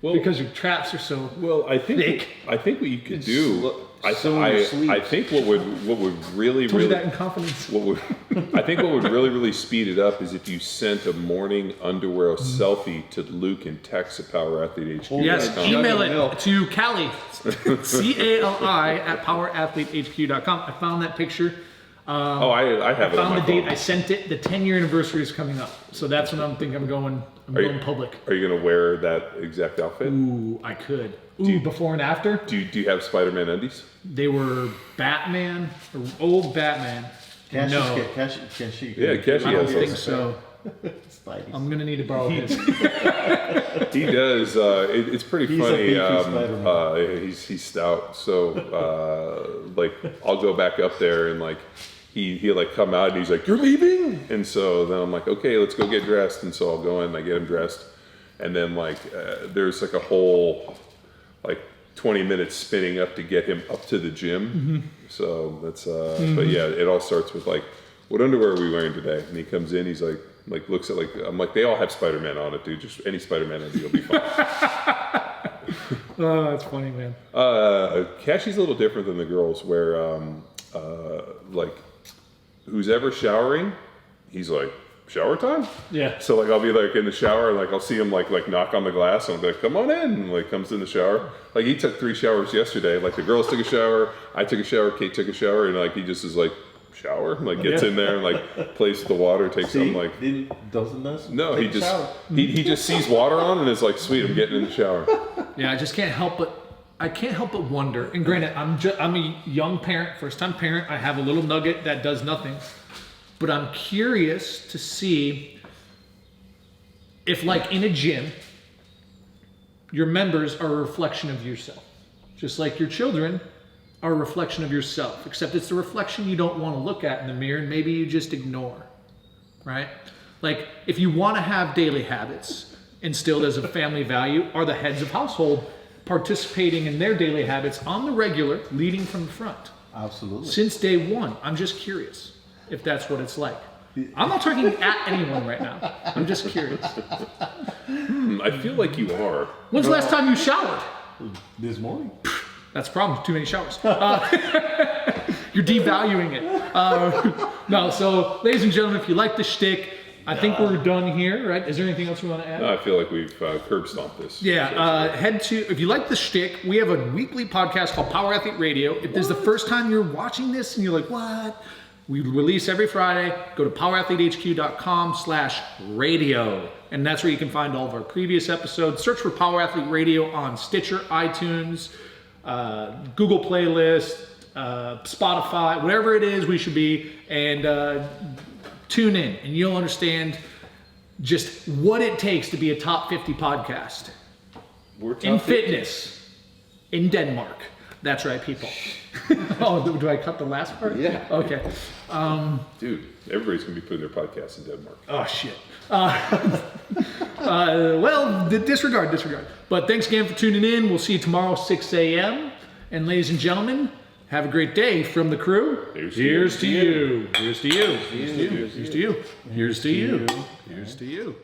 because your traps are so I think what you could do. I sleep. think what would really Told you really that in confidence. I think what would really speed it up is if you sent a morning underwear selfie to Luke and text at PowerAthleteHQ. Yes, Jug email of milk. it to Callie, CALI at PowerAthleteHQ.com. I found that picture. I have it on Found my the date. phone. I sent it. The 10-year anniversary is coming up, so that's when I'm thinking I'm going public. Are you gonna wear that exact outfit? Ooh, I could. Ooh, before and after. Do you have Spider-Man undies? They were Batman, or old Batman. Can no, she? Yeah, Cashy I don't has think those. so. Spidey. I'm gonna need to borrow his. He does. It's pretty He's a funny. beefy Spider-Man. He's stout. So like I'll go back up there and like he'll like come out and he's like, "You're leaving?" And so then I'm like, "Okay, let's go get dressed." And so I'll go in and I get him dressed, and then like there's like a whole like 20 minutes spinning up to get him up to the gym. So that's but yeah, it all starts with like, what underwear are we wearing today? And he comes in, he's like looks at like, I'm like, they all have Spider-Man on it, dude. Just any Spider-Man on it, you'll be fine. Oh, that's funny, man. Cashy's a little different than the girls, where like who's ever showering, he's like, shower time? Yeah. So like I'll be like in the shower and like I'll see him like knock on the glass and I'll be like, come on in, and like comes in the shower. Like he took 3 showers yesterday. Like the girls took a shower, I took a shower, Kate took a shower, and like he just is like, shower, like gets in there and like plays with the water, takes some like doesn't this? no, Take he a just shower. he just sees water on and is like, sweet, I'm getting in the shower. Yeah, I just can't help but wonder. And granted, I'm a young parent, first time parent. I have a little nugget that does nothing, but I'm curious to see if, like in a gym, your members are a reflection of yourself, just like your children are a reflection of yourself. Except it's the reflection you don't want to look at in the mirror, and maybe you just ignore, right? Like if you want to have daily habits instilled as a family value, are the heads of household participating in their daily habits on the regular, leading from the front? Absolutely. Since day one. I'm just curious if that's what it's like. I'm not talking at anyone right now. I'm just curious. I feel like you are. When's the last time you showered? This morning. That's the problem. Too many showers. You're devaluing it. No, so ladies and gentlemen, if you like the shtick, I think we're done here, right? Is there anything else we want to add? I feel like we've curb stomped this. Yeah, head to, if you like the shtick, we have a weekly podcast called Power Athlete Radio. If this is the first time you're watching this and you're like, what? We release every Friday. Go to powerathletehq.com/radio. And that's where you can find all of our previous episodes. Search for Power Athlete Radio on Stitcher, iTunes, Google Playlist, Spotify, whatever it is we should be. And tune in and you'll understand just what it takes to be a top 50 podcast We're top in 50. fitness in Denmark. That's right, people. Oh, do I cut the last part? Yeah. Okay. Dude, everybody's gonna be putting their podcasts in Denmark. Oh, shit. Well, disregard. But thanks again for tuning in. We'll see you tomorrow, 6 a.m. And ladies and gentlemen, have a great day from the crew. Here's to you. Here's to you. Here's to you. Here's to you. Here's to you. Here's to you.